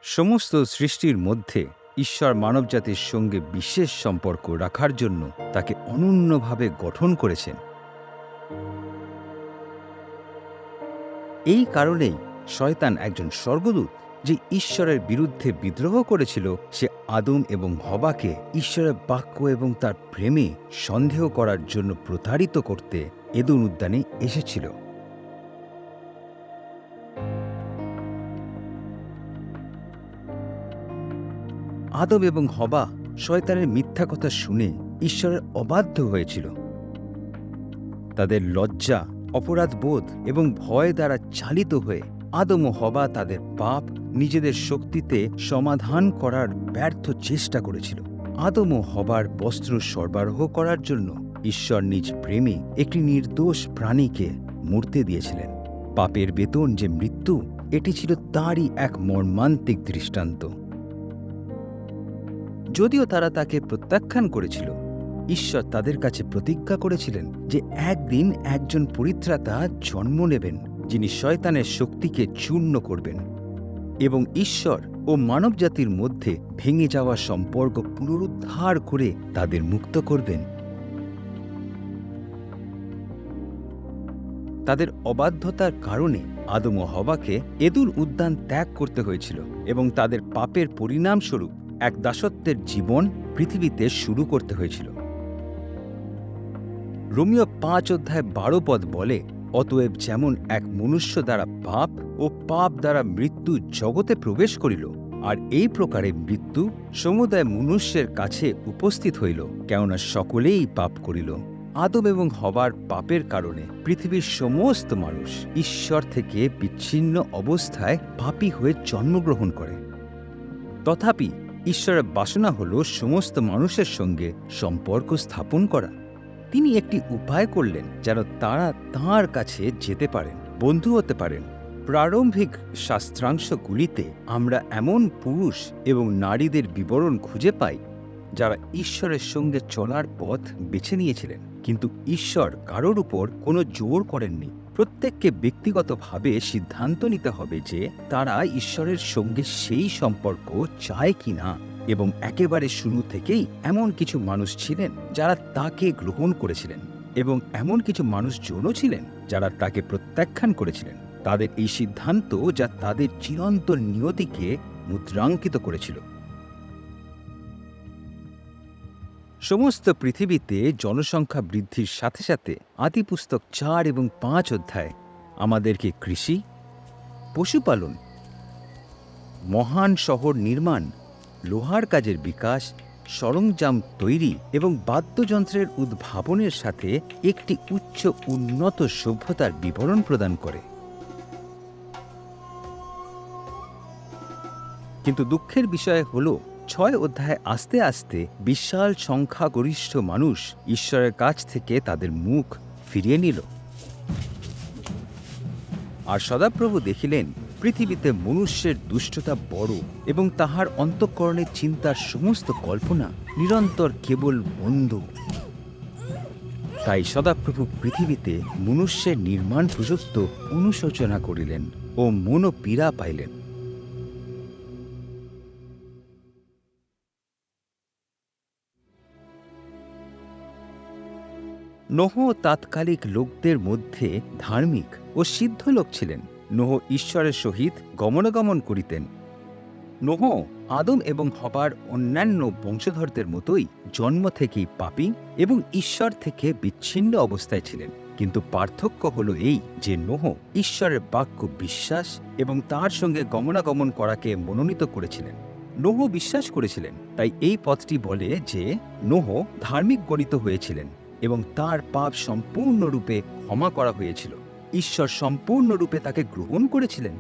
সমস্ত সৃষ্টির মধ্যে ঈশ্বর মানবজাতির সঙ্গে বিশেষ সম্পর্ক রাখার জন্য তাকে অনন্যভাবে গঠন করেছেন। এই কারণেই শয়তান একজন স্বর্গদূত যে ঈশ্বরের বিরুদ্ধে বিদ্রোহ করেছিল, সে আদম এবং হওয়াকে ঈশ্বরের বাক্য এবং তার প্রেমে সন্দেহ করার জন্য প্রতারিত করতে এদেন উদ্যানে এসেছিল। আদম এবং হওয়া শয়তানের মিথ্যা কথা শুনে ঈশ্বরের অবাধ্য হয়েছিল। তাদের লজ্জা, অপরাধবোধ এবং ভয় দ্বারা চালিত হয়ে আদম ও হওয়া তাদের পাপ নিজেদের শক্তিতে সমাধান করার ব্যর্থ চেষ্টা করেছিল। আদম ও হওয়ার বস্ত্র সরবরাহ করার জন্য ঈশ্বর নিজ প্রেমে একটি নির্দোষ প্রাণীকে মরতে দিয়েছিলেন। পাপের বেতন যে মৃত্যু, এটি ছিল তারই এক মর্মান্তিক দৃষ্টান্ত। যদিও তারা তাকে প্রত্যাখ্যান করেছিল, ঈশ্বর তাদের কাছে প্রতিজ্ঞা করেছিলেন যে একদিন একজন পরিত্রাতা জন্ম নেবেন, যিনি শয়তানের শক্তিকে চূর্ণ করবেন এবং ঈশ্বর ও মানবজাতির মধ্যে ভেঙে যাওয়া সম্পর্ক পুনরুদ্ধার করে তাদের মুক্ত করবেন। তাদের অবাধ্যতার কারণে আদম ও হওয়াকে এদুল উদ্যান ত্যাগ করতে হয়েছিল এবং তাদের পাপের পরিণামস্বরূপ এক দাসত্বের জীবন পৃথিবীতে শুরু করতে হয়েছিল। রোমীয় 5:12 বলে, অতএব যেমন এক মনুষ্য দ্বারা পাপ ও পাপ দ্বারা মৃত্যু জগতে প্রবেশ করিল, আর এই প্রকারে মৃত্যু সমুদায় মনুষ্যের কাছে উপস্থিত হইল, কেননা সকলেই পাপ করিল। আদম এবং হওয়ার পাপের কারণে পৃথিবীর সমস্ত মানুষ ঈশ্বর থেকে বিচ্ছিন্ন অবস্থায় পাপী হয়ে জন্মগ্রহণ করে। তথাপি ঈশ্বরের বাসনা হল সমস্ত মানুষের সঙ্গে সম্পর্ক স্থাপন করা। তিনি একটি উপায় করলেন যেন তারা তাঁর কাছে যেতে পারেন, বন্ধু হতে পারেন। প্রারম্ভিক শাস্ত্রাংশগুলিতে আমরা এমন পুরুষ এবং নারীদের বিবরণ খুঁজে পাই যারা ঈশ্বরের সঙ্গে চলার পথ বেছে নিয়েছিলেন, কিন্তু ঈশ্বর কারোর উপর কোনো জোর করেননি। প্রত্যেককে ব্যক্তিগতভাবে সিদ্ধান্ত নিতে হবে যে তারা ঈশ্বরের সঙ্গে সেই সম্পর্ক চায় কিনা, এবং একেবারে শুরু থেকেই এমন কিছু মানুষ ছিলেন যারা তাকে গ্রহণ করেছিলেন, এবং এমন কিছু মানুষজনও ছিলেন যারা তাকে প্রত্যাখ্যান করেছিলেন। তাদের এই সিদ্ধান্ত যা তাদের চিরন্তন নিয়তিকে মুদ্রাঙ্কিত করেছিল। সমস্ত পৃথিবীতে জনসংখ্যা বৃদ্ধির সাথে সাথে আদিপুস্তক 4 এবং 5 অধ্যায় আমাদেরকে কৃষি, পশুপালন, মহান শহর নির্মাণ, লোহার কাজের বিকাশ, সরঞ্জাম তৈরি এবং বাদ্যযন্ত্রের উদ্ভাবনের সাথে একটি উচ্চ উন্নত সভ্যতার বিবরণ প্রদান করে। কিন্তু দুঃখের বিষয় হল, 6 অধ্যায়ে আস্তে আস্তে বিশাল সংখ্যাগরিষ্ঠ মানুষ ঈশ্বরের কাছ থেকে তাদের মুখ ফিরিয়ে নিল। আর সদাপ্রভু দেখিলেন পৃথিবীতে মনুষ্যের দুষ্টতা বড়, এবং তাহার অন্তঃকরণের চিন্তার সমস্ত কল্পনা নিরন্তর কেবল মন্দ। তাই সদাপ্রভু পৃথিবীতে মনুষ্যের নির্মাণ প্রযুক্ত অনুশোচনা করিলেন ও মনোপীড়া পাইলেন। নোহ তাৎকালিক লোকদের মধ্যে ধার্মিক ও সিদ্ধ লোক ছিলেন। নোহ ঈশ্বরের সহিত গমনাগমন করিতেন। নোহ আদম এবং হবার অন্যান্য বংশধরদের মতোই জন্ম থেকেই পাপী এবং ঈশ্বর থেকে বিচ্ছিন্ন অবস্থায় ছিলেন। কিন্তু পার্থক্য হলো এই যে নোহ ঈশ্বরের বাক্য বিশ্বাস এবং তার সঙ্গে গমনাগমন করাকে মনোনীত করেছিলেন। নোহ বিশ্বাস করেছিলেন, তাই এই পথটি বলে যে নোহ ধার্মিক গণিত হয়েছিলেন এবং তার পাপ সম্পূর্ণরূপে ক্ষমা করা হয়েছিল। ঈশ্বর সম্পূর্ণরূপে তাকে গ্রহণ করেছিলেন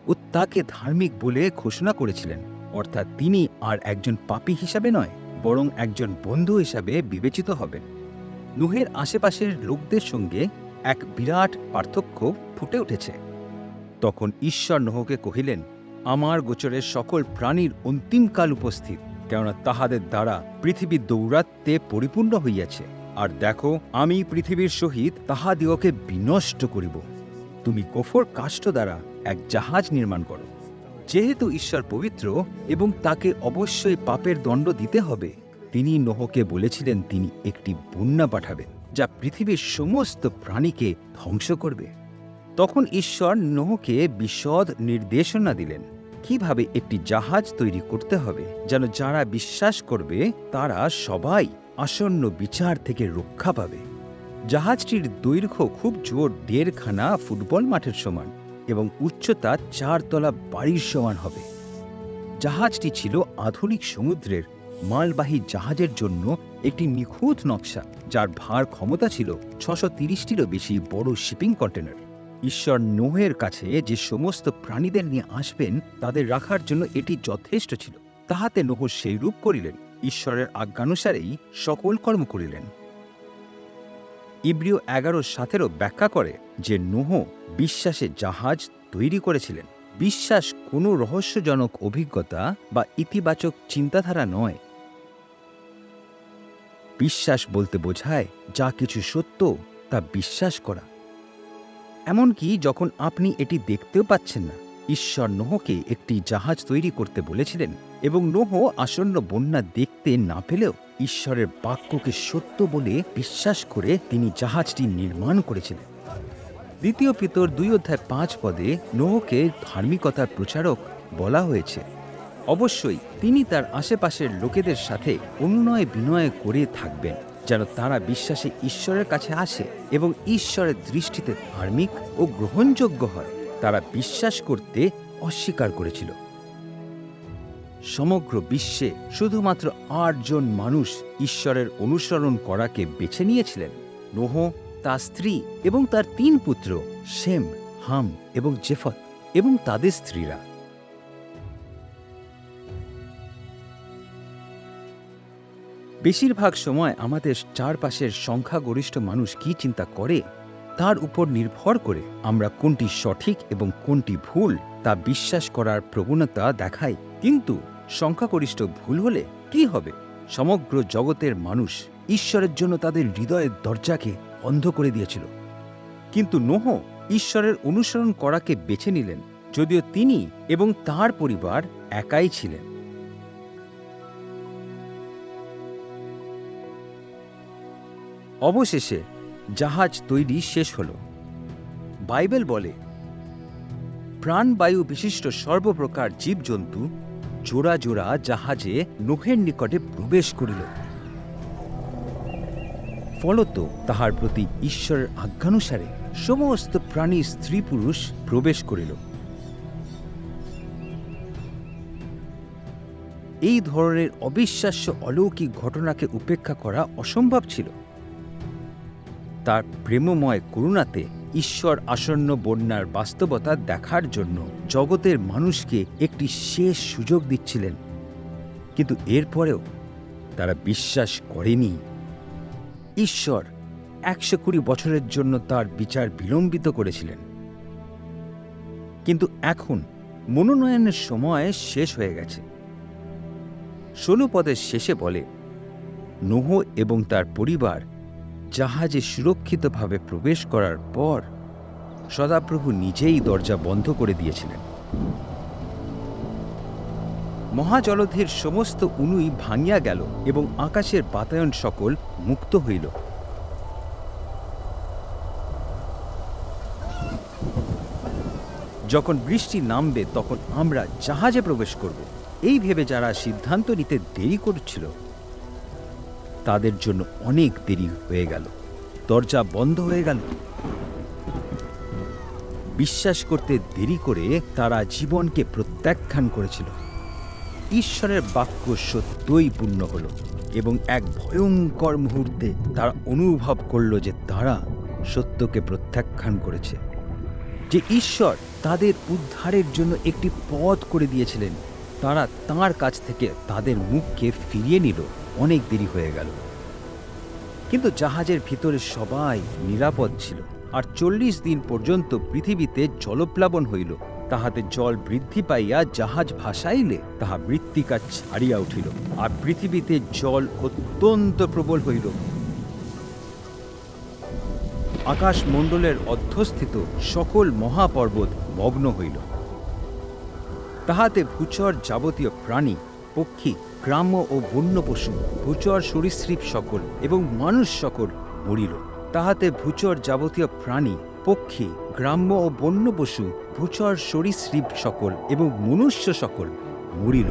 ও তাকে ধার্মিক বলে ঘোষণা করেছিলেন, অর্থাৎ তিনি আর একজন পাপী হিসাবে নয়, বরং একজন বন্ধু হিসাবে বিবেচিত হবেন। নোহের আশেপাশের লোকদের সঙ্গে এক বিরাট পার্থক্য ফুটে উঠেছে। তখন ঈশ্বর নোহকে কহিলেন, আমার গোচরের সকল প্রাণীর অন্তিমকাল উপস্থিত, কেননা তাহাদের দ্বারা পৃথিবী দৌরাত্মে পরিপূর্ণ হইয়াছে। আর দেখো, আমি পৃথিবীর সহিত তাহাদিগকে বিনষ্ট করিব। তুমি গোফর কাষ্ঠ দ্বারা এক জাহাজ নির্মাণ করো। যেহেতু ঈশ্বর পবিত্র এবং তাকে অবশ্যই পাপের দণ্ড দিতে হবে, তিনি নোহকে বলেছিলেন তিনি একটি বন্যা পাঠাবেন যা পৃথিবীর সমস্ত প্রাণীকে ধ্বংস করবে। তখন ঈশ্বর নোহকে বিশদ নির্দেশনা দিলেন কিভাবে একটি জাহাজ তৈরি করতে হবে, যেন যারা বিশ্বাস করবে তারা সবাই আসন্ন বিচার থেকে রক্ষা পাবে। জাহাজটির দৈর্ঘ্য খুব জোর 1.5 ফুটবল মাঠের সমান এবং উচ্চতা 4 তলা বাড়ির সমান হবে। জাহাজটি ছিল আধুনিক সমুদ্রের মালবাহী জাহাজের জন্য একটি নিখুঁত নকশা, যার ভার ক্ষমতা ছিল 630টিরও বেশি বড় শিপিং কন্টেনার। ঈশ্বর নোহের কাছে যে সমস্ত প্রাণীদের নিয়ে আসবেন তাদের রাখার জন্য এটি যথেষ্ট ছিল। তাহাতে নোহ সেই রূপ করিলেন, ঈশ্বরের আজ্ঞানুসারেই সকল কর্ম করিলেন। ইব্রিয় 11:17 ব্যাখ্যা করে যে নোহ বিশ্বাসে জাহাজ তৈরি করেছিলেন। বিশ্বাস কোনো রহস্যজনক অভিজ্ঞতা বা ইতিবাচক চিন্তাধারা নয়। বিশ্বাস বলতে বোঝায় যা কিছু সত্য তা বিশ্বাস করা, এমনকি যখন আপনি এটি দেখতেও পাচ্ছেন না। ঈশ্বর নোহকে একটি জাহাজ তৈরি করতে বলেছিলেন এবং নোহ আসন্ন বন্যা দেখতে না পেলেও ঈশ্বরের বাক্যকে সত্য বলে বিশ্বাস করে তিনি জাহাজটি নির্মাণ করেছিলেন। 2 পিতর 2:5 নোহকে ধার্মিকতার প্রচারক বলা হয়েছে। অবশ্যই তিনি তার আশেপাশের লোকেদের সাথে অনুনয় বিনয় করে থাকবেন যেন তারা বিশ্বাসে ঈশ্বরের কাছে আসে এবং ঈশ্বরের দৃষ্টিতে ধার্মিক ও গ্রহণযোগ্য হয়। তারা বিশ্বাস করতে অস্বীকার করেছিল। সমগ্র বিশ্বে শুধুমাত্র 8 জন মানুষ ঈশ্বরের অনুসরণ করাকে বেছে নিয়েছিলেন: নোহ, তার স্ত্রী এবং তার 3 পুত্র শেম, হাম এবং জেফত এবং তাদের স্ত্রীরা। বেশিরভাগ সময় আমাদের চারপাশের সংখ্যাগরিষ্ঠ মানুষ কি চিন্তা করে তার উপর নির্ভর করে আমরা কোনটি সঠিক এবং কোনটি ভুল তা বিশ্বাস করার প্রবণতা দেখাই। কিন্তু সংখ্যাগরিষ্ঠ ভুল হলে কি হবে? সমগ্র জগতের মানুষ ঈশ্বরের জন্য তাদের হৃদয়ের দরজাকে বন্ধ করে দিয়েছিল। কিন্তু নোহ ঈশ্বরের অনুসরণ করাকে বেছে নিলেন, যদিও তিনি এবং তার পরিবার একাই ছিলেন। অবশেষে জাহাজ তৈরি শেষ হল। বাইবেল বলে, প্রাণবায়ু বিশিষ্ট সর্বপ্রকার জীবজন্তু জোড়া জোড়া জাহাজে নোহের নিকটে প্রবেশ করিল। ফলত তাহার প্রতি ঈশ্বরের আজ্ঞানুসারে সমস্ত প্রাণী স্ত্রী পুরুষ প্রবেশ করিল। এই ধরনের অবিশ্বাস্য অলৌকিক ঘটনাকে উপেক্ষা করা অসম্ভব ছিল। তার প্রেমময় করুণাতে ঈশ্বর আসন্ন বন্যার বাস্তবতা দেখার জন্য জগতের মানুষকে একটি শেষ সুযোগ দিচ্ছিলেন। কিন্তু এরপরেও তারা বিশ্বাস করেনি। ঈশ্বর 120 বছরের জন্য তার বিচার বিলম্বিত করেছিলেন। কিন্তু এখন মনোনয়নের সময় শেষ হয়ে গেছে। 16 পদের শেষে বলে, নোহ এবং তার পরিবার জাহাজে সুরক্ষিতভাবে প্রবেশ করার পর সদাপ্রভু নিজেই দরজা বন্ধ করে দিয়েছিলেন। মহাজলধির সমস্ত উনুই ভাঙিয়া গেল এবং আকাশের বাতায়ন সকল মুক্ত হইল। যখন বৃষ্টি নামবে তখন আমরা জাহাজে প্রবেশ করব, এই ভেবে যারা সিদ্ধান্ত নিতে দেরি করছিল তাদের জন্য অনেক দেরি হয়ে গেল। দরজা বন্ধ হয়ে গেল। বিশ্বাস করতে দেরি করে তারা জীবনকে প্রত্যাখ্যান করেছিল। ঈশ্বরের বাক্য সত্যই পূর্ণ হল এবং এক ভয়ঙ্কর মুহূর্তে তারা অনুভব করল যে তারা সত্যকে প্রত্যাখ্যান করেছে, যে ঈশ্বর তাদের উদ্ধারের জন্য একটি পথ করে দিয়েছিলেন। তারা তাঁর কাছ থেকে তাদের মুখকে ফিরিয়ে নিল। অনেক দেরি হয়ে গেল। কিন্তু জাহাজের ভিতরে সবাই নিরাপদ ছিল। আর 40 দিন পর্যন্ত পৃথিবীতে জলপ্লাবন হইল। তাহাতে জল বৃদ্ধি পাইয়া জাহাজ ভাসাইলে তাহা মৃত্তিকা ছাড়িয়া উঠিল, আর পৃথিবীতে জল অত্যন্ত প্রবল হইল। আকাশমণ্ডলের অধ্যস্থিত সকল মহাপর্বত মগ্ন হইল। তাহাতে ভূচর যাবতীয় প্রাণী, পক্ষী, গ্রাম্য ও বন্য পশু, ভূচর সরীসৃপ সকল এবং মানুষ সকল মরিল। তাহাতে ভূচর যাবতীয় প্রাণী, পক্ষী, গ্রাম্য ও বন্য পশু, ভূচর সরীসৃপ সকল এবং মনুষ্য সকল মরিল।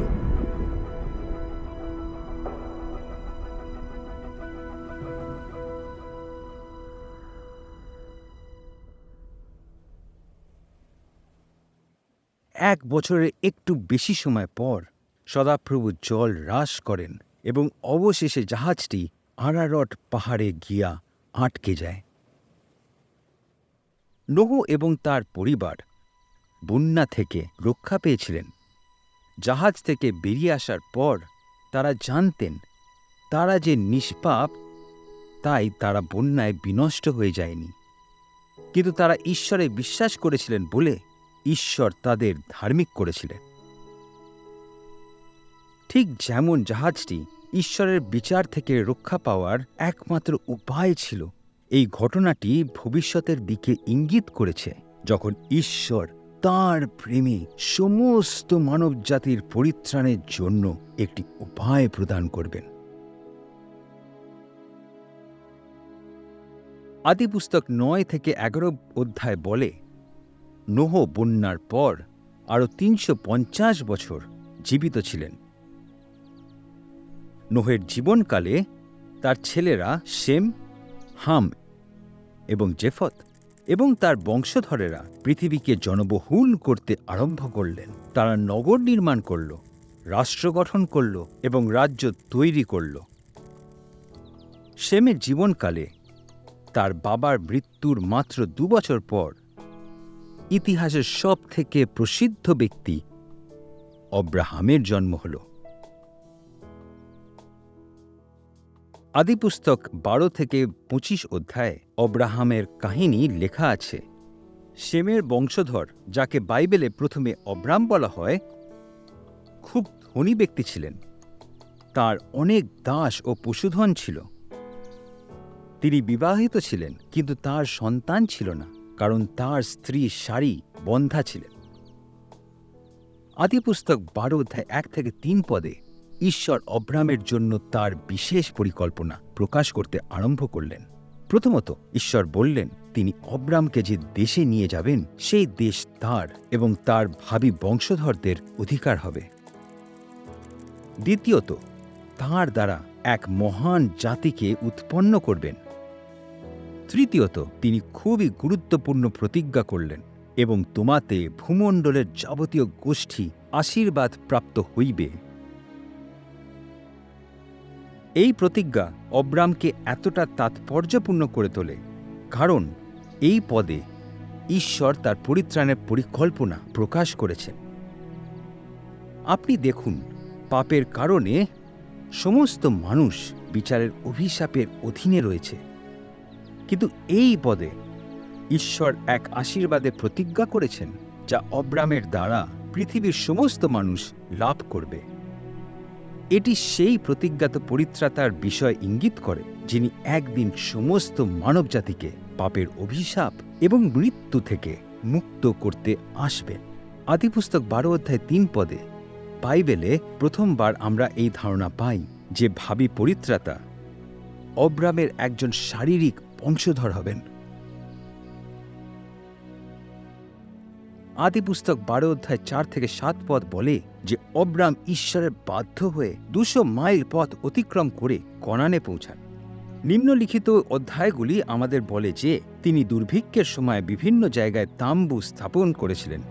এক বছরের একটু বেশি সময় পর সদাপ্রভু জল হ্রাস করেন এবং অবশেষে জাহাজটি আরারট পাহাড়ে গিয়া আটকে যায়। নোহ এবং তার পরিবার বন্যা থেকে রক্ষা পেয়েছিলেন। জাহাজ থেকে বেরিয়ে আসার পর তারা জানতেন তারা যে নিষ্পাপ, তাই তারা বন্যায় বিনষ্ট হয়ে যায়নি। কিন্তু তারা ঈশ্বরে বিশ্বাস করেছিলেন বলে ঈশ্বর তাদের ধার্মিক করেছিলেন। ঠিক যেমন জাহাজটি ঈশ্বরের বিচার থেকে রক্ষা পাওয়ার একমাত্র উপায় ছিল, এই ঘটনাটি ভবিষ্যতের দিকে ইঙ্গিত করেছে, যখন ঈশ্বর তাঁর প্রেমে সমস্ত মানবজাতির পরিত্রাণের জন্য একটি উপায় প্রদান করবেন। আদিপুস্তক ৯ থেকে ১১ অধ্যায় বলে, নোহ বন্যার পর আরও ৩৫০ বছর জীবিত ছিলেন। নোহের জীবনকালে তার ছেলেরা শেম, হাম এবং জেফত এবং তার বংশধরেরা পৃথিবীকে জনবহুল করতে আরম্ভ করলেন। তারা নগর নির্মাণ করল, রাষ্ট্র গঠন করল এবং রাজ্য তৈরি করল। শেমের জীবনকালে তার বাবার মৃত্যুর মাত্র ২ বছর পর ইতিহাসের সব থেকে প্রসিদ্ধ ব্যক্তি অব্রাহামের জন্ম হল। আদিপুস্তক ১২ থেকে ২৫ অধ্যায়ে অব্রাহামের কাহিনী লেখা আছে। শেমের বংশধর, যাকে বাইবেলে প্রথমে অব্রাম বলা হয়, খুব ধনী ব্যক্তি ছিলেন। তার অনেক দাস ও পশুধন ছিল। তিনি বিবাহিত ছিলেন, কিন্তু তার সন্তান ছিল না, কারণ তার স্ত্রী সারি বন্ধা ছিলেন। আদিপুস্তক ১২ অধ্যায় ১ থেকে ৩ পদে ঈশ্বর অব্রামের জন্য তার বিশেষ পরিকল্পনা প্রকাশ করতে আরম্ভ করলেন। প্রথমত, ঈশ্বর বললেন তিনি অব্রামকে যে দেশে নিয়ে যাবেন সেই দেশ তার এবং তার ভাবী বংশধরদের অধিকার হবে। দ্বিতীয়ত, তাঁর দ্বারা এক মহান জাতিকে উৎপন্ন করবেন। তৃতীয়ত, তিনি খুবই গুরুত্বপূর্ণ প্রতিজ্ঞা করলেন, এবং তোমাতে ভূমণ্ডলের যাবতীয় গোষ্ঠী আশীর্বাদ প্রাপ্ত হইবে। এই প্রতিজ্ঞা অব্রামকে এতটা তাৎপর্যপূর্ণ করে তোলে, কারণ এই পদে ঈশ্বর তার পরিত্রাণের পরিকল্পনা প্রকাশ করেছেন। আপনি দেখুন, পাপের কারণে সমস্ত মানুষ বিচারের অভিশাপের অধীনে রয়েছে, কিন্তু এই পদে ঈশ্বর এক আশীর্বাদে প্রতিজ্ঞা করেছেন, যা অব্রামের দ্বারা পৃথিবীর সমস্ত মানুষ লাভ করবে। এটি সেই প্রতিজ্ঞাত পরিত্রাতার বিষয় ইঙ্গিত করে, যিনি একদিন সমস্ত মানবজাতিকে পাপের অভিশাপ এবং মৃত্যু থেকে মুক্ত করতে আসবেন। আদিপুস্তক ১২ অধ্যায় ৩ পদে বাইবেলে প্রথমবার আমরা এই ধারণা পাই যে ভাবী পরিত্রাতা অব্রামের একজন শারীরিক বংশধর হবেন। আদিপুস্তক ১২ অধ্যায় ৪ থেকে ৭ পদ বলে যে অব্রাম ঈশ্বরের বাধ্য হয়ে ২০০ মাইল পথ অতিক্রম করে কনানে পৌঁছান। নিম্নলিখিত অধ্যায়গুলি আমাদের বলে যে তিনি দুর্ভিক্ষের সময় বিভিন্ন জায়গায় তাম্বু স্থাপন করেছিলেন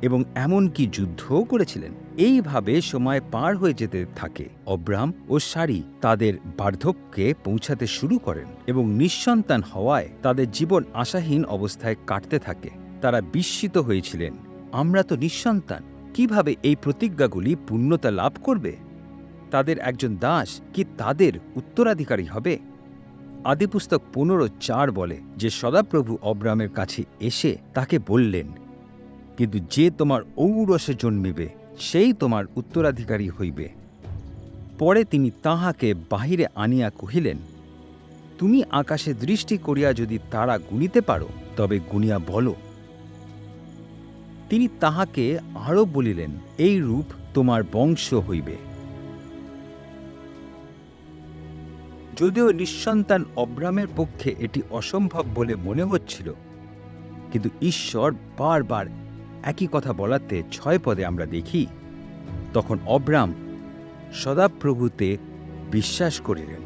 এবং এমনকি যুদ্ধও করেছিলেন। এইভাবে সময় পার হয়ে যেতে থাকে। অব্রাম ও সারি তাদের বার্ধক্যে পৌঁছাতে শুরু করেন এবং নিঃসন্তান হওয়ায় তাদের জীবন আশাহীন অবস্থায় কাটতে থাকে। তারা বিস্মিত হয়েছিলেন, আমরা তো নিঃসন্তান, কিভাবে এই প্রতিজ্ঞাগুলি পূর্ণতা লাভ করবে? তাদের একজন দাস কি তাদের উত্তরাধিকারী হবে? আদিপুস্তক ১৫:৪ বলে যে সদাপ্রভু অব্রামের কাছে এসে তাকে বললেন, কিন্তু যে তোমার ঔরসে জন্মিবে সেই তোমার উত্তরাধিকারী হইবে। পরে তিনি তাহাকে বাহিরে আনিয়া কহিলেন, তুমি আকাশে দৃষ্টি করিয়া যদি তারা গুনিতে পারো, তবে গুনিয়া বলো। তিনি তাহাকে আরও বলিলেন, এই রূপ তোমার বংশ হইবে। যদিও নিঃসন্তান অব্রামের পক্ষে এটি অসম্ভব বলে মনে হচ্ছিল, কিন্তু ঈশ্বর বারবার একই কথা বলাতে 6 পদে আমরা দেখি, তখন অব্রাম সদাপ্রভুতে বিশ্বাস করিলেন।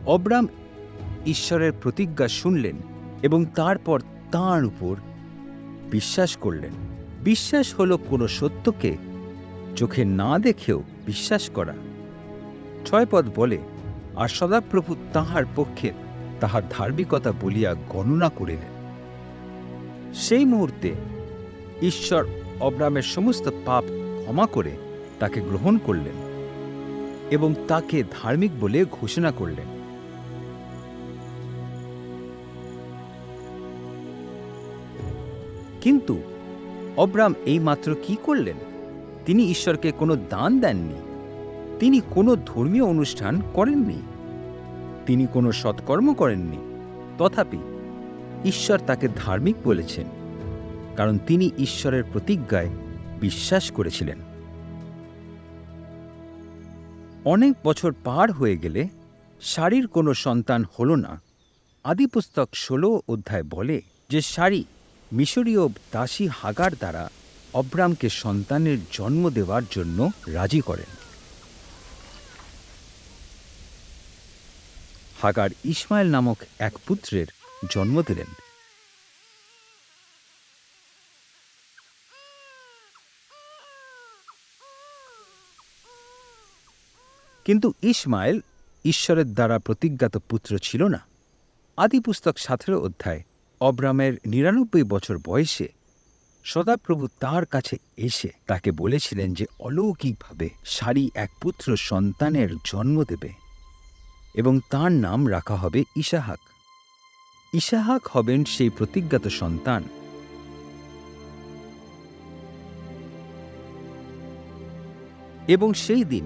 অব্রাম ঈশ্বরের প্রতিজ্ঞা শুনলেন এবং তারপর তাঁর উপর বিশ্বাস করলেন। বিশ্বাস হল কোনো সত্যকে চোখে না দেখেও বিশ্বাস করা। 6 পদ বলে, আর সদাপ্রভু তাহার পক্ষে তাহার ধার্মিকতা বলিয়া গণনা করিলেন। সেই মুহূর্তে ঈশ্বর অব্রামের সমস্ত পাপ ক্ষমা করে তাকে গ্রহণ করলেন এবং তাকে ধার্মিক বলে ঘোষণা করলেন। কিন্তু অব্রাম এইমাত্র কি করলেন? তিনি ঈশ্বরকে কোনো দান দেননি, তিনি কোনো ধর্মীয় অনুষ্ঠান করেননি, তিনি কোনো সৎকর্ম করেননি। তথাপি ঈশ্বর তাকে ধার্মিক বলেছেন, কারণ তিনি ঈশ্বরের প্রতিজ্ঞায় বিশ্বাস করেছিলেন। অনেক বছর পার হয়ে গেলে সারির কোনো সন্তান হল না। আদিপুস্তক 16 অধ্যায় বলে যে সারি মিশরীয় দাসী হাগার দ্বারা অব্রামকে সন্তানের জন্ম দেওয়ার জন্য রাজি করেন। হাগার ইসমাইল নামক এক পুত্রের জন্ম দিলেন। কিন্তু ইসমাইল ঈশ্বরের দ্বারা প্রতিজ্ঞাত পুত্র ছিল না। আদিপুস্তক 17 অধ্যায় অব্রামের 99 বছর বয়সে সদাপ্রভু তার কাছে এসে তাকে বলেছিলেন যে অলৌকিকভাবে সারি এক পুত্র সন্তানের জন্ম দেবে এবং তার নাম রাখা হবে ইসাহাক। ইসাহাক হবেন সেই প্রতিজ্ঞাত সন্তান। এবং সেই দিন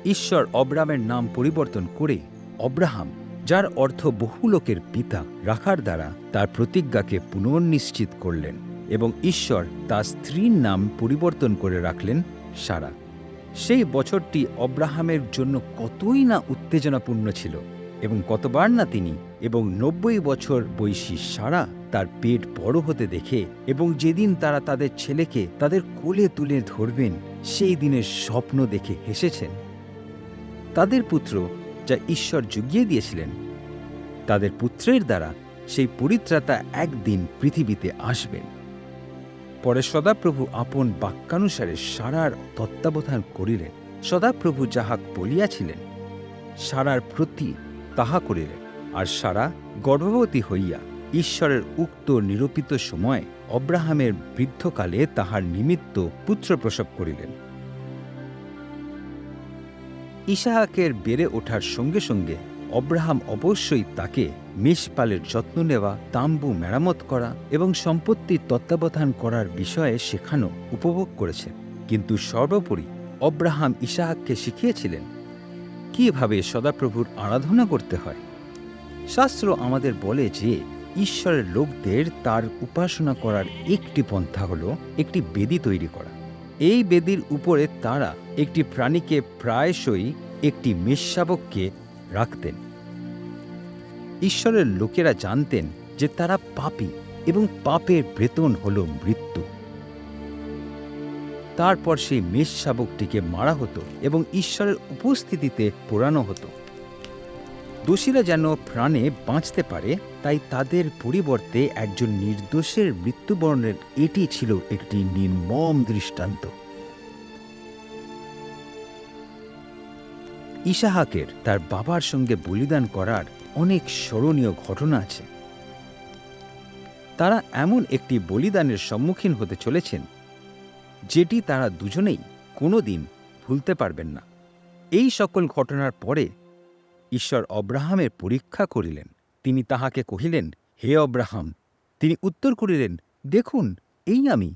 ঈশ্বর অব্রামের নাম পরিবর্তন করে অব্রাহাম, যার অর্থ বহু লোকের পিতা, রাখার দ্বারা তার প্রতিজ্ঞাকে পুনর্নিশ্চিত করলেন এবং ঈশ্বর তার স্ত্রীর নাম পরিবর্তন করে রাখলেন সারা। সেই বছরটি অব্রাহামের জন্য কতই না উত্তেজনাপূর্ণ ছিল এবং কতবার না তিনি এবং 90 বছর বয়সী সারা তার পেট বড় হতে দেখে এবং যেদিন তারা তাদের ছেলেকে তাদের কোলে তুলে ধরবেন সেই দিনের স্বপ্ন দেখে হেসেছেন। তাদের পুত্র, যা ঈশ্বর জুগিয়ে দিয়েছিলেন, তাদের পুত্রের দ্বারা সেই পরিত্রাতা একদিন পৃথিবীতে আসবেন। পরে সদাপ্রভু আপন বাক্যানুসারে সারার তত্ত্বাবধান করিলেন। সদাপ্রভু যাহা বলিয়াছিলেন সারার প্রতি তাহা করিলেন। আর সারা গর্ভবতী হইয়া ঈশ্বরের উক্ত নিরূপিত সময় অব্রাহামের বৃদ্ধকালে তাহার নিমিত্ত পুত্র প্রসব করিলেন। ইসাহাকের বেড়ে ওঠার সঙ্গে সঙ্গে অব্রাহাম অবশ্যই তাকে মেষপালের যত্ন নেওয়া, তাম্বু মেরামত করা এবং সম্পত্তির তত্ত্বাবধান করার বিষয়ে শেখানো উপভোগ করেছেন। কিন্তু সর্বোপরি অব্রাহাম ইসাহাককে শিখিয়েছিলেন কিভাবে সদাপ্রভুর আরাধনা করতে হয়। শাস্ত্র আমাদের বলে যে ঈশ্বরের লোকদের তার উপাসনা করার একটি পন্থা হল একটি বেদী তৈরি করা। এই বেদীর উপরে তারা একটি প্রাণীকে, প্রায়শই একটি মেষশাবককে রাখতেন। ঈশ্বরের লোকেরা জানতেন যে তারা পাপী এবং পাপের বেতন হল মৃত্যু। তারপর সেই মেষশাবকটিকে মারা হতো এবং ঈশ্বরের উপস্থিতিতে পোড়ানো হতো। দোষীরা যেন প্রাণে বাঁচতে পারে, তাই তাদের পরিবর্তে একজন নির্দোষের মৃত্যুবরণের এটি ছিল একটি নির্মম দৃষ্টান্ত। ইসাহাকের তার বাবার সঙ্গে বলিদান করার অনেক স্মরণীয় ঘটনা আছে। তারা এমন একটি বলিদানের সম্মুখীন হতে চলেছেন যেটি তারা দুজনেই কোনোদিন ভুলতে পারবেন না। এই সকল ঘটনার পরে ঈশ্বর অব্রাহামের পরীক্ষা করিলেন। তিনি তাহাকে কহিলেন, হে অব্রাহাম। তিনি উত্তর করিলেন, দেখুন, এই আমি।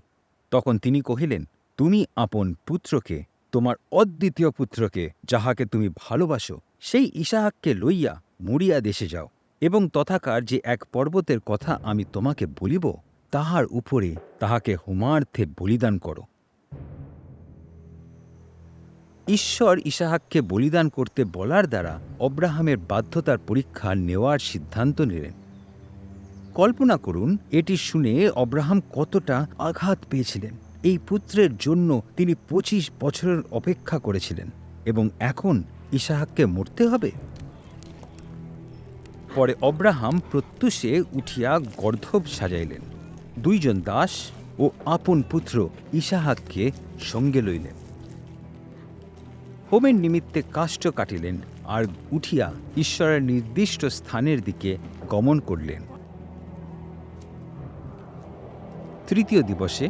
তখন তিনি কহিলেন, তুমি আপন পুত্রকে, তোমার অদ্বিতীয় পুত্রকে, যাহাকে তুমি ভালোবাসো, সেই ইসাহাককে লইয়া মরিয়া দেশে যাও এবং তথাকার যে এক পর্বতের কথা আমি তোমাকে বলিব, তাহার উপরে তাহাকে হোমার্থে বলিদান করো। ঈশ্বর ইসাহাককে বলিদান করতে বলার দ্বারা অব্রাহামের বাধ্যতার পরীক্ষা নেওয়ার সিদ্ধান্ত নিলেন। কল্পনা করুন, এটি শুনে অব্রাহাম কতটা আঘাত পেয়েছিলেন। এই পুত্রের জন্য তিনি 25 বছরের অপেক্ষা করেছিলেন, এবং এখন ইসাহাককে মরতে হবে। পরে অব্রাহাম প্রত্যুষে উঠিয়া গর্ধব সাজাইলেন, 2 জন দাস ও আপন পুত্র ইসাহাককে সঙ্গে লইলেন। হোমের নিমিত্তে কাষ্ঠ কাটিলেন আর উঠিয়া ঈশ্বরের নির্দিষ্ট স্থানের দিকে গমন করলেন। তৃতীয় দিবসে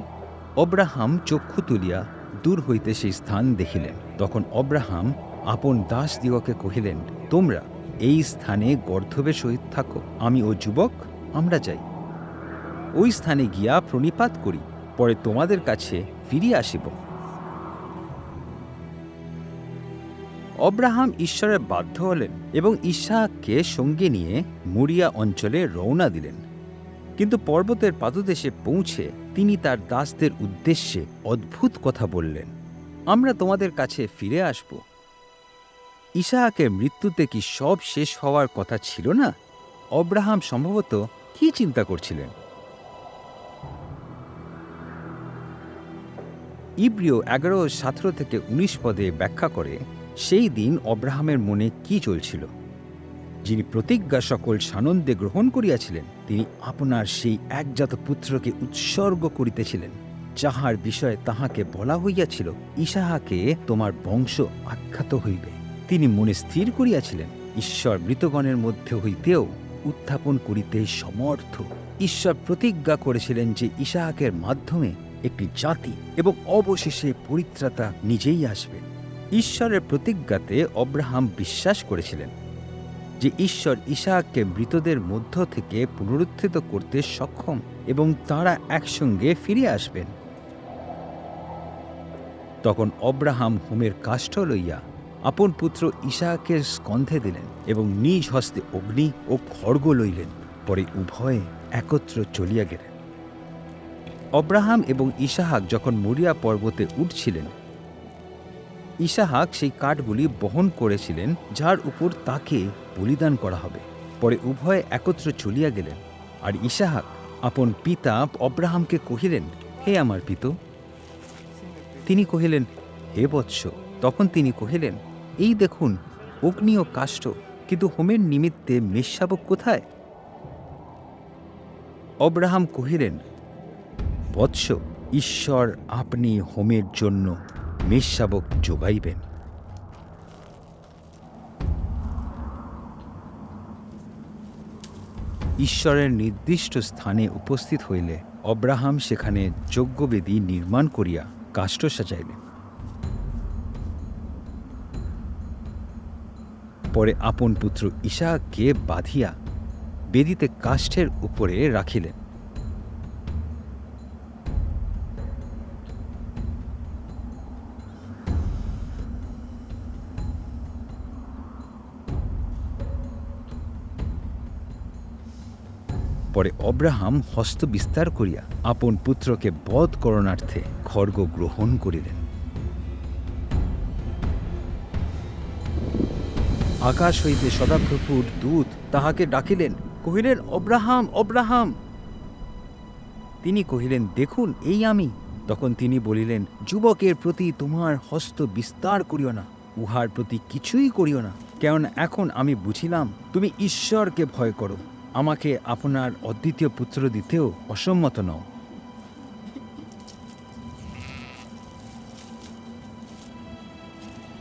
অব্রাহাম চক্ষু তুলিয়া দূর হইতে সেই স্থান দেখিলেন। তখন অব্রাহাম আপন দাসদিগকে কহিলেন, তোমরা এই স্থানে গর্ধবের সহিত থাকো, আমি ও যুবক আমরা যাই। ওই স্থানে গিয়া প্রণিপাত করি, পরে তোমাদের কাছে ফিরিয়া আসিব। অব্রাহাম ঈশ্বরের বাধ্য হলেন এবং ইসাহাককে সঙ্গে নিয়ে মরিয়া অঞ্চলে রওনা দিলেন। কিন্তু পর্বতের পাদদেশে পৌঁছে তিনি তার দাসদের উদ্দেশ্যে অদ্ভুত কথা বললেন, আমরা তোমাদের কাছে ফিরে আসব। ইসাহাকের মৃত্যুতে কি সব শেষ হওয়ার কথা ছিল না? অব্রাহাম সম্ভবত কি চিন্তা করছিলেন? ইব্রিয় 11:17-19 পদে ব্যাখ্যা করে সেই দিন অব্রাহামের মনে কি চলছিল। যিনি প্রতিজ্ঞা সকল সানন্দে গ্রহণ করিয়াছিলেন, তিনি আপনার সেই একজাত পুত্রকে উৎসর্গ করিতেছিলেন, যাহার বিষয়ে তাহাকে বলা হইয়াছিল, ইসাহাকে তোমার বংশ আখ্যাত হইবে। তিনি মনে স্থির করিয়াছিলেন, ঈশ্বর মৃতগণের মধ্যে হইতেও উত্থাপন করিতে সমর্থ। ঈশ্বর প্রতিজ্ঞা করেছিলেন যে ইসাহাকের মাধ্যমে একটি জাতি এবং অবশেষে পরিত্রাতা নিজেই আসবে। ঈশ্বরের প্রতিজ্ঞাতে অব্রাহাম বিশ্বাস করেছিলেন যে ঈশ্বর ইসাহাককে মৃতদের মধ্য থেকে পুনরুত্থিত করতে সক্ষম এবং তারা একসঙ্গে ফিরে আসবেন। তখন অব্রাহাম হোমের কাষ্ঠ লইয়া আপন পুত্র ইসাহাকের স্কন্ধে দিলেন এবং নিজ হস্তে অগ্নি ও খড়গ লইলেন। পরে উভয়ে একত্র চলিয়া গেলেন। অব্রাহাম এবং ইসাহাক যখন মরিয়া পর্বতে উঠছিলেন, ইসাহাক সেই কাঠগুলি বহন করেছিলেন যার উপর তাকে বলিদান করা হবে। পরে উভয়ে একত্র চলিয়া গেলেন। আর ইসাহাক আপন পিতা অব্রাহামকে কহিলেন, হে আমার পিত। তিনি কহিলেন, হে বৎস। তখন তিনি কহিলেন, এই দেখুন অগ্নি ও কাষ্ঠ, কিন্তু হোমের নিমিত্তে মেষশাবক কোথায়? অব্রাহাম কহিলেন, বৎস, ঈশ্বর আপনি হোমের জন্য মেষশাবক যোগাইবেন। ঈশ্বরের নির্দিষ্ট স্থানে উপস্থিত হইলে অব্রাহাম সেখানে যজ্ঞবেদী নির্মাণ করিয়া কাষ্ঠ সাজাইলেন। পরে আপন পুত্র ইসাহাককে বাঁধিয়া বেদিতে কাষ্ঠের উপরে রাখিলেন। পরে অব্রাহাম হস্ত বিস্তার করিয়া আপন পুত্রকে বধ করণার্থে খড়গ গ্রহণ করিলেন। আকাশ হইতে সদাপ্রভুর দূত তাহাকে ডাকিলেন, কহিলেন, অব্রাহাম, অব্রাহাম। তিনি কহিলেন, দেখুন এই আমি। তখন তিনি বলিলেন, যুবকের প্রতি তোমার হস্ত বিস্তার করিও না, উহার প্রতি কিছুই করিও না, কেননা এখন আমি বুঝিলাম তুমি ঈশ্বরকে ভয় করো, আমাকে আপনার অদ্বিতীয় পুত্র দিতেও অসম্মত নও।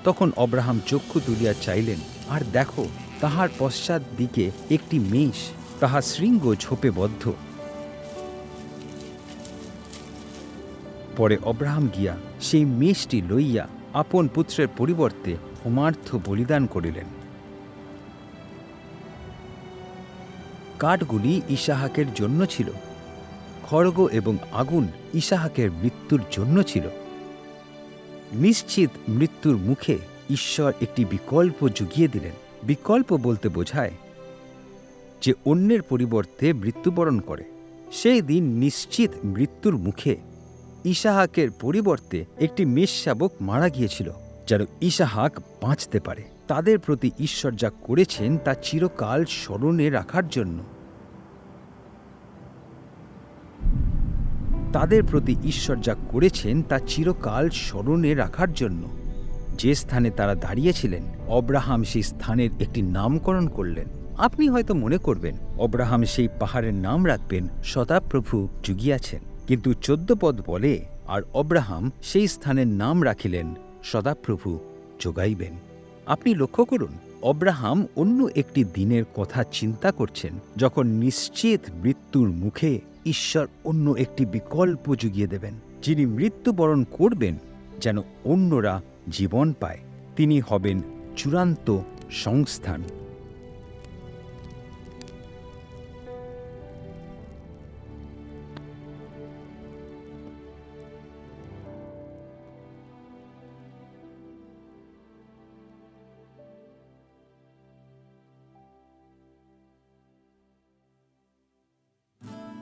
তখন অব্রাহাম চক্ষু তুলিয়া চাইলেন, আর দেখো, তাহার পশ্চাৎ দিকে একটি মেষ, তাহার শৃঙ্গ ঝোপে বদ্ধ। পরে অব্রাহাম গিয়া সেই মেষটি লইয়া আপন পুত্রের পরিবর্তে হোমার্থ বলিদান করিলেন। কাঠগুলি ইসাহাকের জন্য ছিল, খড়গ এবং আগুন ইসাহাকের মৃত্যুর জন্য ছিল। নিশ্চিত মৃত্যুর মুখে ঈশ্বর একটি বিকল্প জুগিয়ে দিলেন। বিকল্প বলতে বোঝায় যে অন্যের পরিবর্তে মৃত্যুবরণ করে, সেই দিন নিশ্চিত মৃত্যুর মুখে ইসাহাকের পরিবর্তে একটি মেষশাবক মারা গিয়েছিল, যেন ইসাহাক বাঁচতে পারে। তাদের প্রতি ঈশ্বর যা করেছেন তা চিরকাল স্মরণে রাখার জন্য। তাদের প্রতি ঈশ্বর যা করেছেন তা চিরকাল স্মরণে রাখার জন্য। যে স্থানে তারা দাঁড়িয়েছিলেন, অব্রাহাম সেই স্থানের একটি নামকরণ করলেন। আপনি হয়তো মনে করবেন অব্রাহাম সেই পাহাড়ের নাম রাখবেন সদাপ্রভু জুগিয়াছেন, কিন্তু 14 পদ বলে, আর অব্রাহাম সেই স্থানের নাম রাখিলেন সদাপ্রভু যোগাইবেন। আপনি লক্ষ্য করুন, অব্রাহাম অন্য একটি দিনের কথা চিন্তা করছেন, যখন নিশ্চিত মৃত্যুর মুখে ঈশ্বর অন্য একটি বিকল্প জুগিয়ে দেবেন। যিনি মৃত্যুবরণ করবেন যেন অন্যরা জীবন পায়, তিনি হবেন চূড়ান্ত সংস্থান।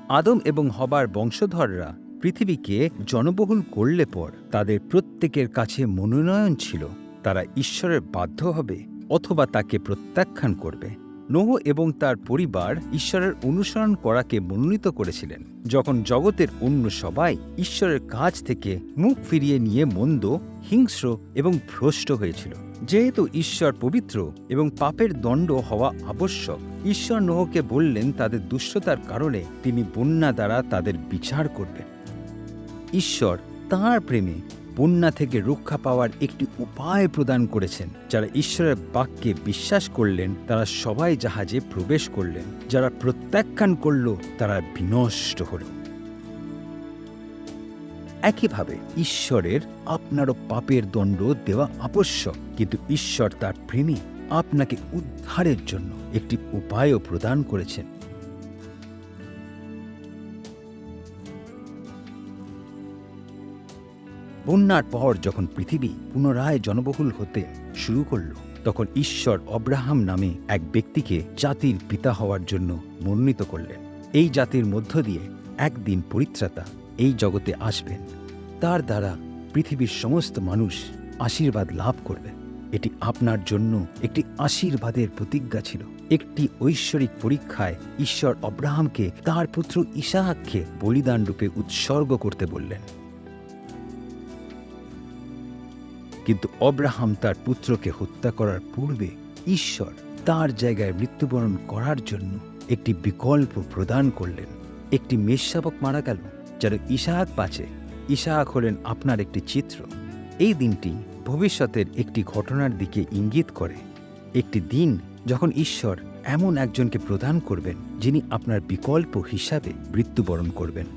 আদম এবং হবার বংশধররা পৃথিবীকে জনবহুল করলে পর তাদের প্রত্যেকের কাছে মনোনয়ন ছিল, তারা ঈশ্বরের বাধ্য হবে অথবা তাকে প্রত্যাখ্যান করবে। নোহ এবং তার পরিবার ঈশ্বরের অনুসরণ করাকে মনোনীত করেছিলেন, যখন জগতের অন্য সবাই ঈশ্বরের কাছ থেকে মুখ ফিরিয়ে নিয়ে মন্দ, হিংস্র এবং ভ্রষ্ট হয়েছিল। যেহেতু ঈশ্বর পবিত্র এবং পাপের দণ্ড হওয়া আবশ্যক, ঈশ্বর নোহকে বললেন তাদের দুষ্টতার কারণে তিনি বন্যা দ্বারা তাদের বিচার করবেন। ঈশ্বর তাঁর প্রেমে বন্যা থেকে রক্ষা পাওয়ার একটি উপায় প্রদান করেছেন। যারা ঈশ্বরের বাক্যে বিশ্বাস করলেন তারা সবাই জাহাজে প্রবেশ করলেন, যারা প্রত্যাখ্যান করল তারা বিনষ্ট হল। একইভাবে ঈশ্বরের আপনারও পাপের দণ্ড দেওয়া আবশ্যক, কিন্তু ঈশ্বর তার প্রেমে আপনাকে উদ্ধারের জন্য একটি উপায়ও প্রদান করেছেন। বন্যার পর যখন পৃথিবী পুনরায় জনবহুল হতে শুরু করল, তখন ঈশ্বর অব্রাহাম নামে এক ব্যক্তিকে জাতির পিতা হওয়ার জন্য মনোনীত করলেন। এই জাতির মধ্য দিয়ে একদিন পরিত্রাতা এই জগতে আসবেন, তার দ্বারা পৃথিবীর সমস্ত মানুষ আশীর্বাদ লাভ করবে। এটি আপনার জন্য একটি আশীর্বাদের প্রতিজ্ঞা ছিল। একটি ঐশ্বরিক পরীক্ষায় ঈশ্বর অব্রাহামকে তার পুত্র ইসাহাককে বলিদান রূপে উৎসর্গ করতে বললেন, কিন্তু অব্রাহাম তার পুত্রকে হত্যা করার পূর্বে ঈশ্বর তার জায়গায় মৃত্যুবরণ করার জন্য একটি বিকল্প প্রদান করলেন। একটি মেষশাবক মারা গেল যেন ইসাহাক বাঁচে। ইসাহাক হলেন আপনার একটি চিত্র। এই দিনটি ভবিষ্যতের একটি ঘটনার দিকে ইঙ্গিত করে, একটি দিন যখন ঈশ্বর এমন একজনকে প্রদান করবেন যিনি আপনার বিকল্প হিসাবে মৃত্যুবরণ করবেন।